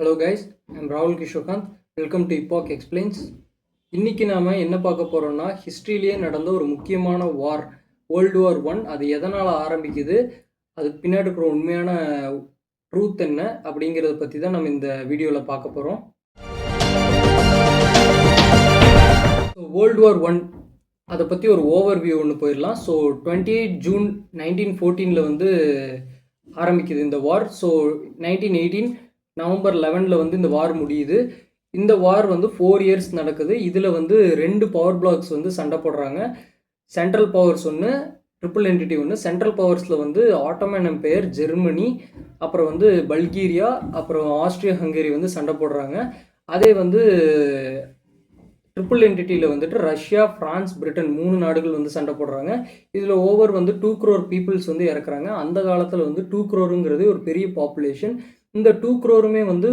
Hello guys, I'm ராகுல் Kishokanth. Welcome to இப்பாக் explains. இன்றைக்கி நாம் என்ன பார்க்க போகிறோம்னா, ஹிஸ்ட்ரியிலேயே நடந்த ஒரு முக்கியமான வார், வேர்ல்டு வார் 1. அது எதனால் ஆரம்பிக்குது, அதுக்கு பின்னாடி இருக்கிற உண்மையான ட்ரூத் என்ன அப்படிங்கிறத பற்றி தான் நம்ம இந்த வீடியோவில் பார்க்க போகிறோம். வேர்ல்டு வார் 1 அதை பற்றி ஒரு ஓவர்வியூ ஒன்று போயிடலாம். ஸோ 28 ஜூன் 1914 வந்து ஆரம்பிக்குது இந்த வார். ஸோ 1918 நவம்பர் 11 வந்து இந்த வார் முடியுது. இந்த வார் வந்து 4 இயர்ஸ் நடக்குது. இதில் வந்து 2 பவர் பிளாக்ஸ் வந்து சண்டை போடுறாங்க. சென்ட்ரல் பவர்ஸ் ஒன்று, ட்ரிபிள் என்டிட்டி ஒன்று. சென்ட்ரல் பவர்ஸில் வந்து ஆட்டோமன் எம்பையர், ஜெர்மனி, அப்புறம் வந்து பல்கேரியா, அப்புறம் ஆஸ்ட்ரியா ஹங்கேரி வந்து சண்டை போடுறாங்க. அதே வந்து ட்ரிபிள் என்டிட்டியில் வந்துட்டு ரஷ்யா, ஃப்ரான்ஸ், பிரிட்டன் 3 நாடுகள் வந்து சண்டை போடுறாங்க. இதில் ஓவர் வந்து 2 crore பீப்புள்ஸ் வந்து இறக்குறாங்க. அந்த காலத்தில் வந்து 2 crore ஒரு பெரிய பாப்புலேஷன். இந்த 2 crore வந்து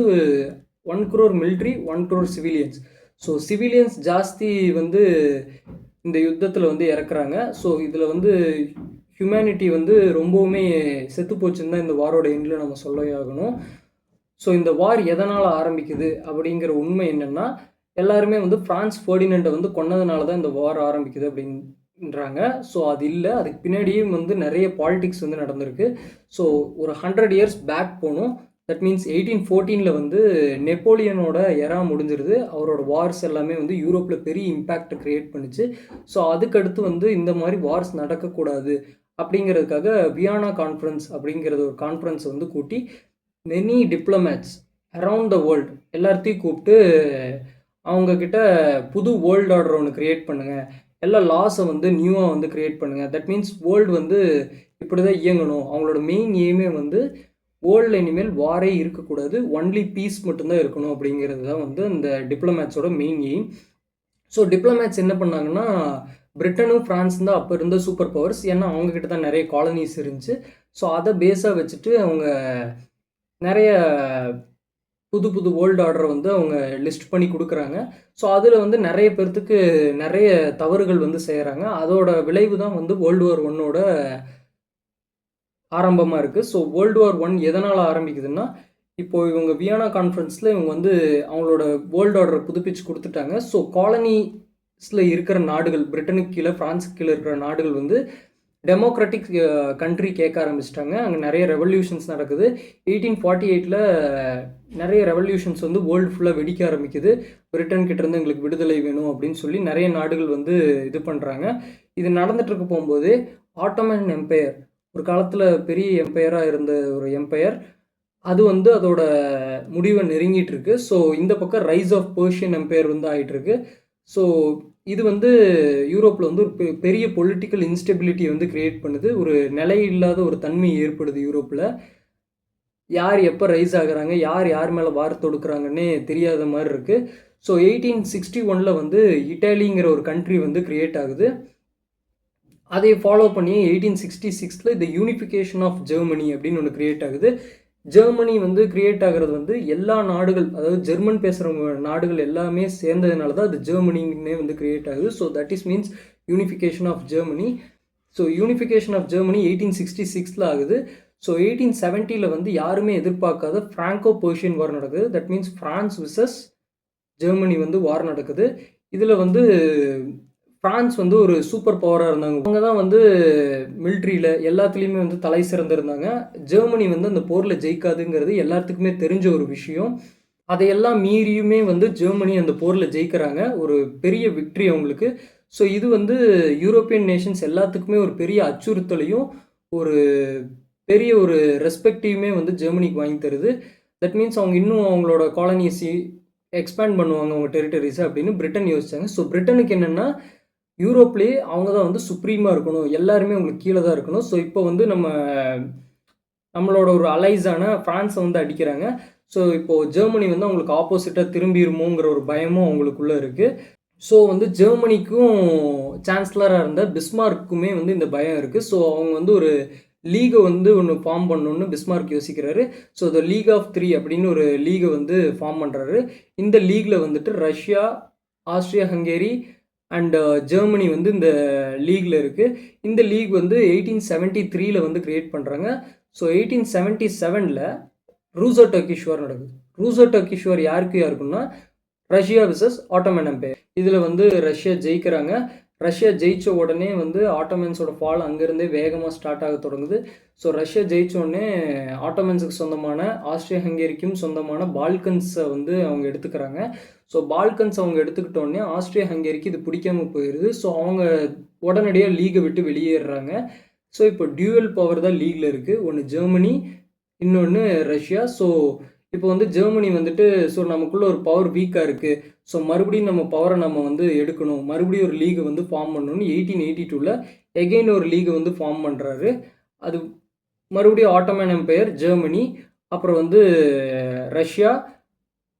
1 crore military, 1 crore civilians. So civilians ஜாஸ்தி வந்து இந்த யுத்தத்தில் வந்து இறக்குறாங்க. ஸோ இதில் வந்து ஹியூமனிட்டி வந்து ரொம்பவுமே செத்து போச்சுன்னு தான் இந்த வாரோட எண்டில் நம்ம சொல்லவே ஆகணும். ஸோ இந்த வார் எதனால் ஆரம்பிக்குது அப்படிங்கிற உண்மை என்னென்னா, எல்லாருமே வந்து ஃப்ரான்ஸ் ஃபெர்டினண்டை வந்து கொன்னதுனால தான் இந்த வார் ஆரம்பிக்குது அப்படின்றாங்க. ஸோ அது இல்லை, அதுக்கு பின்னாடியும் வந்து நிறைய பாலிடிக்ஸ் வந்து நடந்திருக்கு. ஸோ ஒரு 100 இயர்ஸ் பேக் போகணும். தட் மீன்ஸ் 1814 வந்து நெப்போலியனோட எரா முடிஞ்சிருது. அவரோட வார்ஸ் எல்லாமே வந்து யூரோப்பில் பெரிய இம்பேக்ட் க்ரியேட் பண்ணுச்சு. ஸோ அதுக்கடுத்து வந்து இந்த மாதிரி வார்ஸ் நடக்கக்கூடாது அப்படிங்கிறதுக்காக வியானா கான்ஃபரன்ஸ் அப்படிங்கிறது ஒரு கான்ஃபரன்ஸ் வந்து கூட்டி many diplomats around the world எல்லாத்தையும் கூப்பிட்டு அவங்கக்கிட்ட புது வேர்ல்டு ஆர்டர் ஒன்று க்ரியேட் பண்ணுங்கள், எல்லா லாஸை வந்து நியூவாக வந்து க்ரியேட் பண்ணுங்கள். தட் மீன்ஸ் வேர்ல்டு வந்து இப்படி தான் இயங்கணும். அவங்களோட மெயின் எய்மே வந்து வேர்ல்டில் இனிமேல் வாரே இருக்கக்கூடாது, ஒன்லி பீஸ் மட்டும்தான் இருக்கணும் அப்படிங்கிறது தான் வந்து இந்த டிப்ளமேட்ஸோட மெயின் எய்ம். ஸோ டிப்ளமேட்ஸ் என்ன பண்ணாங்கன்னா, பிரிட்டனும் ஃப்ரான்ஸ் தான் அப்போ இருந்த சூப்பர் பவர்ஸ். ஏன்னா அவங்கக்கிட்ட தான் நிறைய காலனிஸ் இருந்துச்சு. ஸோ அதை பேஸாக வச்சுட்டு அவங்க நிறைய புது புது வேர்ல்டு ஆர்டரை வந்து அவங்க லிஸ்ட் பண்ணி கொடுக்குறாங்க. ஸோ அதில் வந்து நிறைய பேர்த்துக்கு நிறைய தவறுகள் வந்து செய்கிறாங்க. அதோட விளைவு தான் வந்து வேர்ல்டு வார் 1ஓட ஆரம்பமாக இருக்குது. ஸோ வேர்ல்டு வார் 1 எதனால் ஆரம்பிக்குதுன்னா, இப்போது இவங்க வியானா கான்ஃபரன்ஸில் இவங்க வந்து அவங்களோட வேர்ல்டு ஆர்டரை புதுப்பிச்சு கொடுத்துட்டாங்க. ஸோ காலனிஸில் இருக்கிற நாடுகள், பிரிட்டனுக்கு கீழே ஃப்ரான்ஸுக்கு கீழே இருக்கிற நாடுகள் வந்து டெமோக்ராட்டிக் கண்ட்ரி கேட்க ஆரம்பிச்சிட்டாங்க. அங்கே நிறைய ரெவல்யூஷன்ஸ் நடக்குது. 1848 நிறைய ரெவல்யூஷன்ஸ் வந்து வேர்ல்டு ஃபுல்லாக வெடிக்க ஆரம்பிக்குது. பிரிட்டன் கிட்டேருந்து எங்களுக்கு விடுதலை வேணும் அப்படின்னு சொல்லி நிறைய நாடுகள் வந்து இது பண்ணுறாங்க. இது நடந்துகிட்ருக்க போகும்போது ஆட்டோமன் எம்பையர், ஒரு காலத்தில் பெரிய எம்பையராக இருந்த ஒரு எம்பையர், அது வந்து அதோட முடிவை நெருங்கிட்டு இருக்கு. ஸோ இந்த பக்கம் ரைஸ் ஆஃப் பெர்ஷியன் எம்பையர் வந்து ஆகிட்டுருக்கு. ஸோ இது வந்து யூரோப்பில் வந்து ஒரு பெரிய பொலிட்டிக்கல் இன்ஸ்டெபிலிட்டியை வந்து கிரியேட் பண்ணுது. ஒரு நிலை இல்லாத ஒரு தன்மை ஏற்படுது யூரோப்பில். யார் எப்போ ரைஸ் ஆகுறாங்க, யார் யார் மேலே வார் தொடுக்குறாங்கன்னே தெரியாத மாதிரி இருக்குது. ஸோ 1861 வந்து இட்டாலிங்கிற ஒரு கண்ட்ரி வந்து கிரியேட் ஆகுது. அதை ஃபாலோ பண்ணி 1866 இந்த யூனிஃபிகேஷன் ஆஃப் ஜெர்மனி அப்படின்னு ஒன்று கிரியேட் ஆகுது. ஜெர்மனி வந்து கிரியேட் ஆகிறது வந்து எல்லா நாடுகள், அதாவது ஜெர்மன் பேசுகிறவங்க நாடுகள் எல்லாமே சேர்ந்ததுனால தான் அது ஜெர்மனின்னே வந்து கிரியேட் ஆகுது. So that is means unification of Germany. So unification of Germany 1866 ஆகுது. ஸோ 1870 வந்து யாருமே எதிர்பார்க்காத ஃப்ராங்கோ பெர்ஷியன் வார் நடக்குது. That means France versus Germany வந்து வார் நடக்குது. இதில் வந்து ஃப்ரான்ஸ் வந்து ஒரு சூப்பர் பவராக இருந்தாங்க. அவங்க தான் வந்து மிலிட்ரியில் எல்லாத்துலேயுமே வந்து தலை சிறந்திருந்தாங்க. ஜெர்மனி வந்து அந்த போரில் ஜெயிக்காதுங்கிறது எல்லாத்துக்குமே தெரிஞ்ச ஒரு விஷயம். அதையெல்லாம் மீறியுமே வந்து ஜெர்மனி அந்த போரில் ஜெயிக்கிறாங்க. ஒரு பெரிய விக்ட்ரி அவங்களுக்கு. ஸோ இது வந்து யூரோப்பியன் நேஷன்ஸ் எல்லாத்துக்குமே ஒரு பெரிய அச்சுறுத்தலையும் ஒரு பெரிய ஒரு ரெஸ்பெக்டிவுமே வந்து ஜெர்மனிக்கு வாங்கி தருது. தட் மீன்ஸ் அவங்க இன்னும் அவங்களோட காலனிஸை எக்ஸ்பேண்ட் பண்ணுவாங்க அவங்க டெரிட்டரிஸை அப்படின்னு பிரிட்டன் யோசிச்சாங்க. ஸோ பிரிட்டனுக்கு என்னென்னா, யூரோப்லேயே அவங்க தான் வந்து சுப்ரீமாக இருக்கணும், எல்லாருமே அவங்களுக்கு கீழே தான் இருக்கணும். ஸோ இப்போ வந்து நம்மளோட ஒரு அலைஸான ஃப்ரான்ஸை வந்து அடிக்கிறாங்க. ஸோ இப்போது ஜெர்மனி வந்து அவங்களுக்கு ஆப்போசிட்டாக திரும்பிடுமோங்கிற ஒரு பயமும் அவங்களுக்குள்ளே இருக்குது. ஸோ வந்து ஜெர்மனிக்கும் சான்சலராக இருந்த பிஸ்மார்க்குமே வந்து இந்த பயம் இருக்குது. ஸோ அவங்க வந்து ஒரு லீகை வந்து ஒன்று ஃபார்ம் பண்ணணுன்னு பிஸ்மார்க் யோசிக்கிறாரு. ஸோ த லீக் ஆஃப் 3 அப்படின்னு ஒரு லீகை வந்து ஃபார்ம் பண்ணுறாரு. இந்த லீகில் வந்துட்டு Russia, Austria Hungary and Germany வந்து இந்த லீகில் இருக்குது. இந்த லீக் வந்து 1873 வந்து கிரியேட் பண்ணுறாங்க. ஸோ 1877 ரூசோ டர்க்கிஷ் வார் நடக்குது. ரூசோ டர்க்கிஷ் வார் யாருக்குன்னா ரஷ்யா விசஸ் ஆட்டோமன் எம்பையர். இதில் வந்து ரஷ்யா ஜெயிக்கிறாங்க. ரஷ்யா ஜெயிச்ச உடனே வந்து ஆட்டோமன்ஸோட ஃபால் அங்கேருந்தே வேகமாக ஸ்டார்ட் ஆக தொடங்குது. ஸோ ரஷ்யா ஜெயிச்ச உடனே ஆட்டோமன்ஸுக்கு சொந்தமான ஆஸ்ட்ரியா ஹங்கேரிக்கும் சொந்தமான பால்கன்ஸை வந்து அவங்க எடுத்துக்கிறாங்க. ஸோ பால்கன்ஸ் அவங்க எடுத்துக்கிட்டோடனே ஆஸ்ட்ரியா ஹங்கேரிக்கு இது பிடிக்காம போயிடுது. ஸோ அவங்க உடனடியாக லீகை விட்டு வெளியேறாங்க. ஸோ இப்போ டியூவல் பவர் தான் லீகில் இருக்குது. ஒன்று ஜெர்மனி, இன்னொன்று ரஷ்யா. ஸோ இப்போ வந்து ஜெர்மனி வந்துட்டு ஸோ நமக்குள்ளே ஒரு பவர் வீக்காக இருக்குது, ஸோ மறுபடியும் நம்ம பவரை நம்ம வந்து எடுக்கணும், மறுபடியும் ஒரு லீகை வந்து ஃபார்ம் பண்ணணும்னு 1882 எகெயின் ஒரு லீகை வந்து ஃபார்ம் பண்ணுறாரு. அது மறுபடியும் ஆட்டோமன் எம்பையர், ஜெர்மனி, அப்புறம் வந்து ரஷ்யா,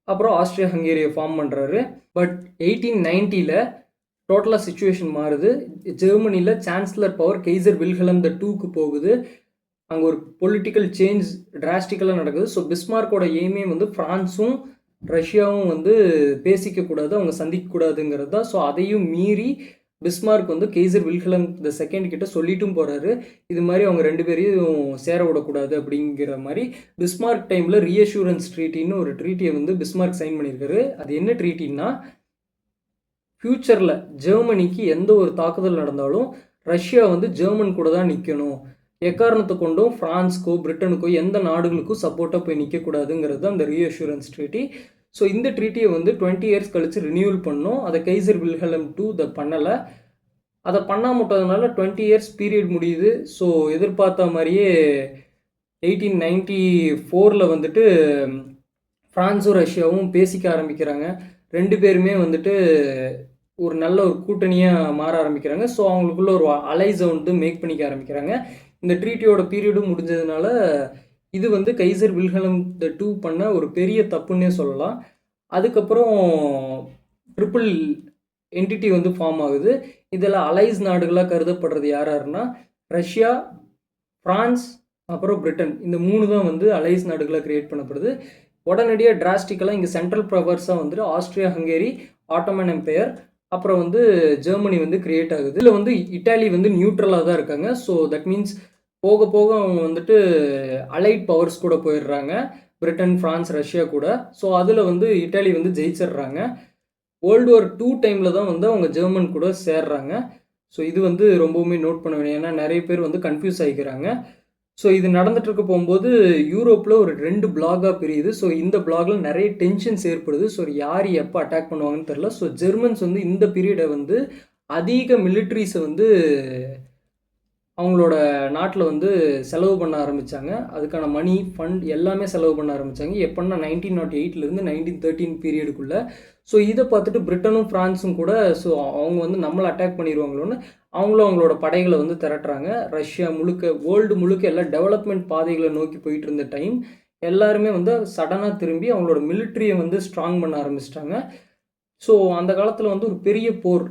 அப்புறம் ஆஸ்ட்ரியா ஹங்கேரியை ஃபார்ம் பண்ணுறாரு. பட் 1890 டோட்டலாக சுச்சுவேஷன் மாறுது. ஜெர்மனியில் chancellor power geyser Wilhelm II போகுது. அங்கே ஒரு பொலிட்டிக்கல் சேஞ்ச் டிராஸ்டிக்கலாக நடக்குது. ஸோ பிஸ்மார்க்கோட எய்மே வந்து ஃப்ரான்ஸும் ரஷ்யாவும் வந்து பேசிக்கக்கூடாது, அவங்க சந்திக்கக்கூடாதுங்கிறது தான். ஸோ அதையும் மீறி பிஸ்மார்க் வந்து கெய்சர் வில்ஹெல்ம் II கிட்ட சொல்லிட்டும் போகிறாரு, இது மாதிரி அவங்க 2 பேரையும் சேர விடக்கூடாது அப்படிங்கிற மாதிரி. பிஸ்மார்க் டைமில் ரீஅஷூரன்ஸ் ட்ரீட்டின்னு ஒரு ட்ரீட்டியை வந்து பிஸ்மார்க் சைன் பண்ணியிருக்காரு. அது என்ன ட்ரீட்டின்னா, ஃப்யூச்சரில் ஜெர்மனிக்கு எந்த ஒரு தாக்குதல் நடந்தாலும் ரஷ்யா வந்து ஜெர்மன் கூட தான் நிற்கணும், எக்காரணத்தை கொண்டும் ஃப்ரான்ஸுக்கோ பிரிட்டனுக்கோ எந்த நாடுகளுக்கும் சப்போர்ட்டாக போய் நிற்கக்கூடாதுங்கிறது தான் அந்த ரீஅஷூரன்ஸ் ட்ரீட்டி. ஸோ இந்த ட்ரீட்டியை வந்து 20 இயர்ஸ் கழித்து ரினியூவல் பண்ணோம். அதை கெய்சர் வில்ஹெல்ம் II அதை பண்ணலை. அதை பண்ணாமட்டதுனால 20 இயர்ஸ் பீரியட் முடியுது. ஸோ எதிர்பார்த்த மாதிரியே 1894 வந்துட்டு ஃப்ரான்ஸும் ரஷ்யாவும் பேசிக்க ஆரம்பிக்கிறாங்க. 2 பேருமே வந்துட்டு ஒரு நல்ல ஒரு கூட்டணியாக மாற ஆரம்பிக்கிறாங்க. ஸோ அவங்களுக்குள்ள ஒரு அலைஸை வந்து மேக் பண்ணிக்க ஆரம்பிக்கிறாங்க. இந்த ட்ரீட்டியோட பீரியடும் முடிஞ்சதுனால இது வந்து கைசர் வில்ஹெல்ம் II பண்ண ஒரு பெரிய தப்புன்னே சொல்லலாம். அதுக்கப்புறம் ட்ரிபிள் என்டிட்டி வந்து ஃபார்ம் ஆகுது. இதில் அலைஸ் நாடுகளாக கருதப்படுறது யாருன்னா ரஷ்யா, ஃப்ரான்ஸ், அப்புறம் பிரிட்டன். இந்த 3 தான் வந்து அலைஸ் நாடுகளாக கிரியேட் பண்ணப்படுது. உடனடியாக டிராஸ்டிக்கலாக இங்கே சென்ட்ரல் பவர்ஸாக வந்துட்டு ஆஸ்ட்ரியா ஹங்கேரி, ஆட்டோமன் எம்பையர், அப்புறம் வந்து ஜெர்மனி வந்து கிரியேட் ஆகுது. இதில் வந்து இட்டாலி வந்து நியூட்ரலாக தான் இருக்காங்க. ஸோ தட் மீன்ஸ் போக போக அவங்க வந்துட்டு அலைட் பவர்ஸ் கூட போயிடுறாங்க, பிரிட்டன், ஃப்ரான்ஸ், ரஷ்யா கூட. ஸோ அதில் வந்து இட்டாலி வந்து ஜெயிச்சிடுறாங்க. வேர்ல்டு வார் II டைமில் தான் வந்து அவங்க ஜெர்மன் கூட சேர்றாங்க. ஸோ இது வந்து ரொம்பவுமே நோட் பண்ண வேண்டிய, ஏன்னா நிறைய பேர் வந்து கன்ஃபியூஸ் ஆகிக்கிறாங்க. ஸோ இது நடந்துட்டு இருக்க போகும்போது யூரோப்பில் ஒரு 2 பிளாகாக பிரியுது. ஸோ இந்த பிளாகில் நிறைய டென்ஷன்ஸ் ஏற்படுது. ஸோ யார் எப்போ அட்டாக் பண்ணுவாங்கன்னு தெரில. ஸோ ஜெர்மன்ஸ் வந்து இந்த பீரியடை வந்து அதிக மிலிட்ரிஸை வந்து அவங்களோட நாட்டில் வந்து செலவு பண்ண ஆரம்பித்தாங்க. அதுக்கான மணி, ஃபண்ட் எல்லாமே செலவு பண்ண ஆரம்பித்தாங்க. எப்போன்னா 1908 1913 பீரியடுக்குள்ளே. ஸோ இதை பார்த்துட்டு பிரிட்டனும் ஃப்ரான்ஸும் கூட ஸோ அவங்க வந்து நம்மளை அட்டாக் பண்ணிடுவாங்களோன்னு அவங்களும் அவங்களோட படைகளை வந்து திரட்டுறாங்க. ரஷ்யா முழுக்க, வேர்ல்டு முழுக்க எல்லாம் டெவலப்மெண்ட் பாதைகளை நோக்கி போயிட்டு இருந்த டைம் எல்லாருமே வந்து சடனாக திரும்பி அவங்களோட மிலிட்ரியை வந்து ஸ்ட்ராங் பண்ண ஆரம்பிச்சிட்டாங்க. ஸோ அந்த காலத்தில் வந்து ஒரு பெரிய போர்,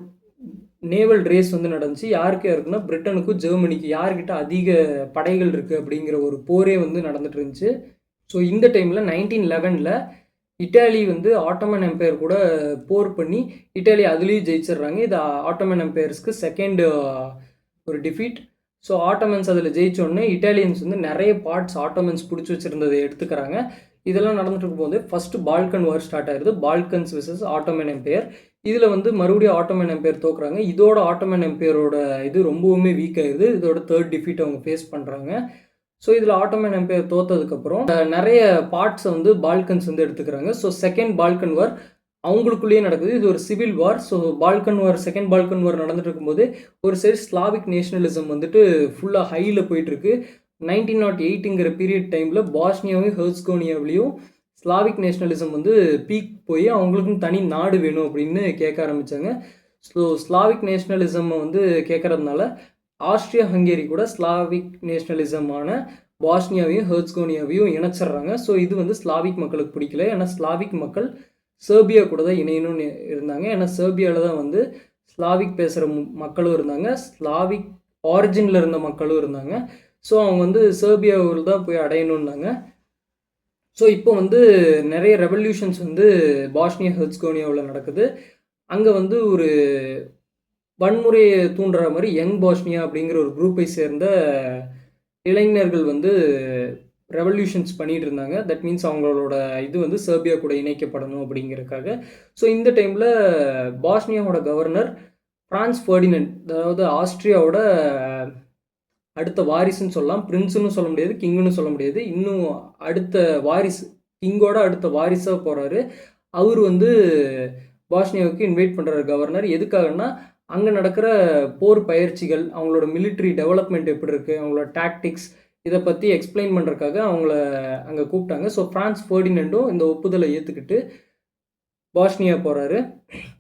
நேவல் ரேஸ் வந்து நடந்துச்சு. யாருக்கு இருக்குன்னா பிரிட்டனுக்கும் ஜெர்மனிக்கு யார்கிட்ட அதிக படைகள் இருக்குது அப்படிங்கிற ஒரு போரே வந்து நடந்துட்டு இருந்துச்சு. ஸோ இந்த டைமில் 1911 இட்டாலி வந்து ஆட்டோமன் எம்பையர் கூட போர் பண்ணி இட்டாலி அதுலேயும் ஜெயிச்சிடுறாங்க. இது ஆட்டோமன் எம்பையர்ஸ்க்கு செகண்ட் ஒரு டிஃபீட். ஸோ ஆட்டோமன்ஸ் அதில் ஜெயிச்சோடனே இட்டாலியன்ஸ் வந்து நிறைய பார்ட்ஸ் ஆட்டோமன்ஸ் பிடிச்சி வச்சுருந்ததை எடுத்துக்கிறாங்க. இதெல்லாம் நடந்துட்டு இருக்கும்போது ஃபஸ்ட்டு பால்கன் வார் ஸ்டார்ட் ஆகிடுது, பால்கன்ஸ் விசஸ் ஆட்டோமன் எம்பையர். இதில் வந்து மறுபடியும் ஆட்டோமன் எம்பையர் தோக்குறாங்க. இதோட ஆட்டோமன் எம்பையரோட இது ரொம்பவுமே வீக் ஆகிடுது. இதோட 3rd டிஃபீட் அவங்க ஃபேஸ் பண்ணுறாங்க. ஸோ இதில் ஆட்டோமன் எம்பையர் தோற்றதுக்கப்புறம் நிறைய பார்ட்ஸை வந்து பால்கன்ஸ் வந்து எடுத்துக்கிறாங்க. ஸோ செகண்ட் பால்கன் வார் அவங்களுக்குள்ளேயே நடக்குது. இது ஒரு civil war. So Balkan war, second Balkan war நடந்துட்டு இருக்கும்போது ஒரு சைடு ஸ்லாவிக் நேஷனலிசம் வந்துட்டு ஃபுல்லாக ஹையில் போயிட்டுருக்கு. 1908ங்கிற பீரியட் டைமில் பாஸ்னியாவையும் ஹெர்ஸ்கோனியாவிலையும் ஸ்லாவிக் நேஷனலிசம் வந்து பீக் போய் அவங்களுக்கும் தனி நாடு வேணும் அப்படின்னு கேட்க ஆரம்பித்தாங்க. ஸோ ஸ்லாவிக் நேஷனலிசம் வந்து கேட்குறதுனால ஆஸ்ட்ரியா ஹங்கேரி கூட ஸ்லாவிக் நேஷனலிசமான பாஸ்னியாவையும் ஹெர்ஸ்கோனியாவையும் இணைச்சிட்றாங்க. ஸோ இது வந்து ஸ்லாவிக் மக்களுக்கு பிடிக்கல. ஏன்னா ஸ்லாவிக் மக்கள் செர்பியா கூட தான் இணையணும்னு இருந்தாங்க. ஏன்னா செர்பியாவில் தான் வந்து ஸ்லாவிக் பேசுகிற மக்களும் இருந்தாங்க, ஸ்லாவிக் ஆரிஜினில் இருந்த மக்களும் இருந்தாங்க. ஸோ அவங்க வந்து செர்பியாவில் தான் போய் அடையணுன்னாங்க. ஸோ இப்போ வந்து நிறைய ரெவல்யூஷன்ஸ் வந்து பாஸ்னியா ஹெர்ஸ்கோனியாவில் நடக்குது. அங்கே வந்து ஒரு வன்முறையை தூண்டுற மாதிரி யங் பாஸ்னியா அப்படிங்கிற ஒரு குரூப்பை சேர்ந்த இளைஞர்கள் வந்து ரெவல்யூஷன்ஸ் பண்ணிட்டு இருந்தாங்க. தட் மீன்ஸ் அவங்களோட இது வந்து செர்பியா கூட இணைக்கப்படணும் அப்படிங்கிறதுக்காக. ஸோ இந்த டைமில் பாஸ்னியாவோட கவர்னர் ஃப்ரான்ஸ் ஃபெர்டினண்ட், அதாவது ஆஸ்ட்ரியாவோட அடுத்த வாரிசுன்னு சொல்லலாம். பிரின்ஸுன்னு சொல்ல முடியாது, கிங்குன்னு சொல்ல முடியாது. இன்னும் அடுத்த வாரிசு, கிங்கோட அடுத்த வாரிசாக போகிறாரு. அவர் வந்து பாஸ்னியாவுக்கு இன்வைட் பண்ணுறாரு கவர்னர். எதுக்காகன்னா அங்கே நடக்கிற போர் பயிற்சிகள், அவங்களோட மிலிட்ரி டெவலப்மெண்ட் எப்படி இருக்குது, அவங்களோட டாக்டிக்ஸ், இதை பற்றி எக்ஸ்பிளைன் பண்ணுறதுக்காக அவங்கள அங்கே கூப்பிட்டாங்க. ஸோ ஃப்ரான்ஸ் ஃபெர்டினண்டும் இந்த ஒப்புதலை ஏற்றுக்கிட்டு பாஸ்னியா போகிறாரு.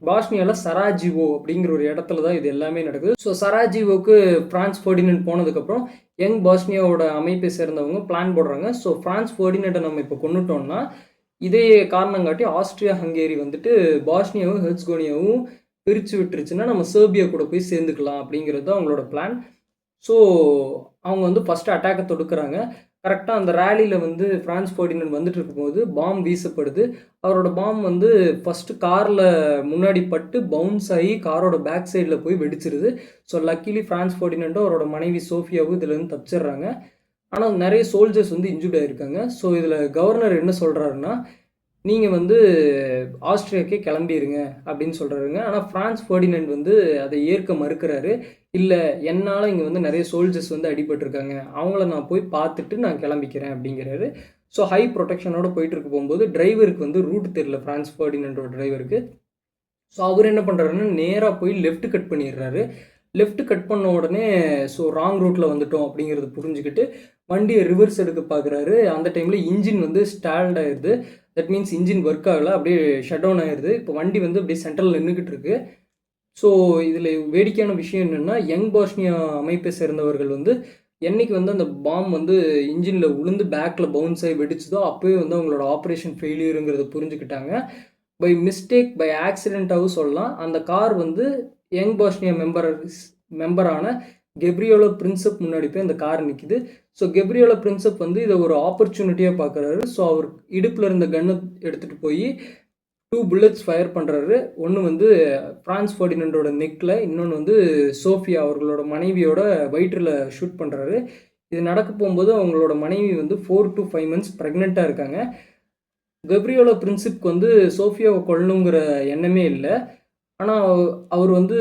பாஸ்னியாவில் சராஜிவோ அப்படிங்கிற ஒரு இடத்துல தான் இது எல்லாமே நடக்குது. ஸோ சராஜிவோக்கு ஃப்ரான்ஸ் ஃபெர்டினண்ட் போனதுக்கப்புறம் யங் பாஸ்னியாவோட அமைப்பை சேர்ந்தவங்க பிளான் போடுறாங்க. ஸோ ஃப்ரான்ஸ் ஃபெர்டினண்ட்டை நம்ம இப்போ கொண்டுட்டோம்னா இதே காரணம் காட்டி ஆஸ்ட்ரியா ஹங்கேரி வந்துட்டு பாஸ்னியாவும் ஹெர்ட்ஸ்கோனியாவும் பிரித்து விட்டுருச்சுன்னா நம்ம செர்பியா கூட போய் சேர்ந்துக்கலாம் அப்படிங்கிறது தான் அவங்களோட பிளான். ஸோ அவங்க வந்து ஃபஸ்ட்டு அட்டாக்கை தொடுக்கிறாங்க. கரெக்டாக அந்த ரேலியில் வந்து ஃப்ரான்ஸ் ஃபெர்டினண்ட் வந்துட்டு இருக்கும்போது பாம் வீசப்படுது. அவரோட பாம் வந்து ஃபஸ்ட்டு காரில் முன்னாடி பட்டு பவுன்ஸ் ஆகி காரோட பேக் சைடில் போய் வெடிச்சிருது. ஸோ லக்கிலி ஃப்ரான்ஸ் ஃபெர்டினண்ட்டும் அவரோட மனைவி சோஃபியாவும் இதுலேருந்து தப்பிச்சிடுறாங்க. ஆனால் நிறைய சோல்ஜர்ஸ் வந்து இன்ஜூர்ட் ஆகிருக்காங்க. ஸோ இதில் கவர்னர் என்ன சொல்கிறாருன்னா, நீங்கள் வந்து ஆஸ்ட்ரியாக்கே கிளம்பிடுங்க அப்படின்னு சொல்கிறாருங்க. ஆனால் ஃப்ரான்ஸ் ஃபெர்டினண்ட் வந்து அதை ஏற்க மறுக்கிறாரு. இல்லை, என்னால் இங்கே வந்து நிறைய சோல்ஜர்ஸ் வந்து அடிபட்டிருக்காங்க, அவங்கள நான் போய் பார்த்துட்டு நான் கிளம்பிக்கிறேன் அப்படிங்கிறாரு. ஸோ ஹை ப்ரொடெக்ஷனோடு போயிட்டு இருக்க போகும்போது டிரைவருக்கு வந்து ரூட் தெரியல, ஃப்ரான்ஸ் ஃபெர்டினண்டோட டிரைவருக்கு. ஸோ அவர் என்ன பண்ணுறாருன்னா நேராக போய் லெஃப்ட் கட் பண்ணிடுறாரு. லெஃப்ட் கட் பண்ண உடனே ஸோ ராங் ரூட்டில் வந்துட்டோம் அப்படிங்கிறது புரிஞ்சுக்கிட்டு வண்டியை ரிவர்ஸ் எடுக்க பார்க்குறாரு. அந்த டைமில் இன்ஜின் வந்து ஸ்டால்ட் ஆயிடுது. தட் மீன்ஸ் இன்ஜின் ஒர்க் ஆகலை, அப்படியே ஷட் டவுன் ஆயிடுது. இப்போ வண்டி வந்து அப்படியே சென்ட்ரலில் நின்றுக்கிட்டு இருக்கு. ஸோ இதில் வேடிக்கையான விஷயம் என்னென்னா, யங் பாஸ்னியா அமைப்பை சேர்ந்தவர்கள் வந்து என்னைக்கு வந்து அந்த பாம் வந்து இன்ஜினில் உளுந்து பேக்கில் பவுன்ஸ் ஆகி வெடிச்சதோ அப்போவே வந்து அவங்களோட ஆப்ரேஷன் ஃபெயிலியருங்கிறத புரிஞ்சுக்கிட்டாங்க. பை மிஸ்டேக், பை ஆக்சிடெண்ட்டாகவும் சொல்லலாம். அந்த கார் வந்து யங் பாஸ்னியா மெம்பரான கெப்ரியோலோ பிரின்சப் முன்னாடி போய் அந்த கார் நிற்கிது. ஸோ கெப்ரியோலோ பிரின்சப் வந்து இதை ஒரு ஆப்பர்ச்சுனிட்டியாக பார்க்குறாரு. ஸோ அவர் இடுப்பில் இருந்த கன்னை எடுத்துகிட்டு போய் 2 புல்லட்ஸ் ஃபயர் பண்ணுறாரு. ஒன்று வந்து ஃப்ரான்ஸ் ஃபெர்டினண்டோட நெக்கில், இன்னொன்று வந்து சோஃபியா அவர்களோட மனைவியோட வயிற்றில் ஷூட் பண்ணுறாரு. இது நடக்க போகும்போது அவங்களோட மனைவி வந்து 4 to 5 months ப்ரெக்னெண்ட்டாக இருக்காங்க. கெப்ரியோலோ பிரின்சிப்க்கு வந்து சோஃபியாவை கொல்லணுங்கிற எண்ணமே இல்லை. ஆனால் அவர் வந்து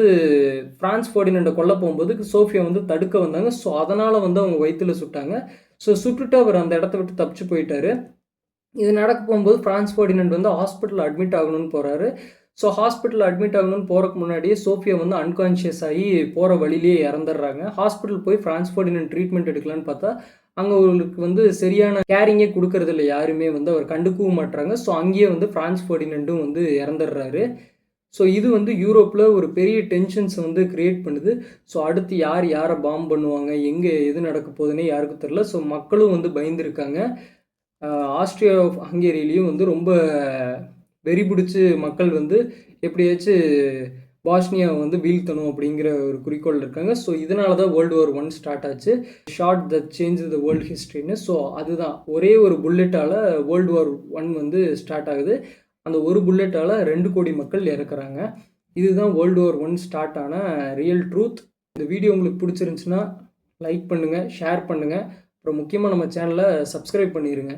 ஃப்ரான்ஸ் ஃபெர்டினண்டை கொல்ல போகும்போது சோஃபியா வந்து தடுக்க வந்தாங்க. ஸோ அதனால் வந்து அவங்க வயிற்றில் சுட்டாங்க. ஸோ சுட்டுட்டு அவர் அந்த இடத்த விட்டு தப்பிச்சு போயிட்டார். இது நடக்க போகும்போது ஃப்ரான்ஸ் ஃபெர்டினண்ட் வந்து ஹாஸ்பிட்டலில் அட்மிட் ஆகணும்னு போகிறாரு. ஸோ ஹாஸ்பிட்டலில் அட்மிட் ஆகணும்னு போகிறக்கு முன்னாடியே சோஃபியா வந்து அன்கான்ஷியஸ் ஆகி போகிற வழியிலேயே இறந்துடுறாங்க. ஹாஸ்பிட்டல் போய் ஃப்ரான்ஸ் ஃபெர்டினண்ட் ட்ரீட்மெண்ட் எடுக்கலான்னு பார்த்தா அங்கே அவங்களுக்கு வந்து சரியான கேரிங்கே கொடுக்கறது இல்லை, யாருமே வந்து அவர் கண்டுக்கவும் மாட்டுறாங்க. ஸோ அங்கேயே வந்து ஃப்ரான்ஸ் ஃபெர்டினண்டும் வந்து இறந்துடுறாரு. ஸோ இது வந்து யூரோப்பில் ஒரு பெரிய டென்ஷன்ஸை வந்து க்ரியேட் பண்ணுது. ஸோ அடுத்து யாரை பாம் பண்ணுவாங்க, எங்கே எது நடக்க போகுதுன்னே யாருக்கும் தெரில. ஸோ மக்களும் வந்து பயந்துருக்காங்க. ஆஸ்ட்ரியா ஹங்கேரியிலையும் வந்து ரொம்ப வெறி பிடிச்சி மக்கள் வந்து எப்படியாச்சும் பாஸ்னியா வந்து வீழ்த்தணும் அப்படிங்கிற ஒரு குறிக்கோள் இருக்காங்க. ஸோ இதனால தான் World War I ஸ்டார்ட் ஆச்சு. Shot that change the world ஹிஸ்ட்ரின்னு. ஸோ அதுதான் ஒரே ஒரு புல்லட்டால் World War I வந்து ஸ்டார்ட் ஆகுது. அந்த ஒரு புல்லட்டால் 2 கோடி மக்கள் இறக்குறாங்க. இதுதான் World War I ஸ்டார்ட் ஆன ரியல் ட்ரூத். இந்த வீடியோ உங்களுக்கு பிடிச்சிருந்துச்சுன்னா லைக் பண்ணுங்கள், ஷேர் பண்ணுங்கள். அப்புறம் முக்கியமாக நம்ம சேனலை சப்ஸ்கிரைப் பண்ணிடுங்க.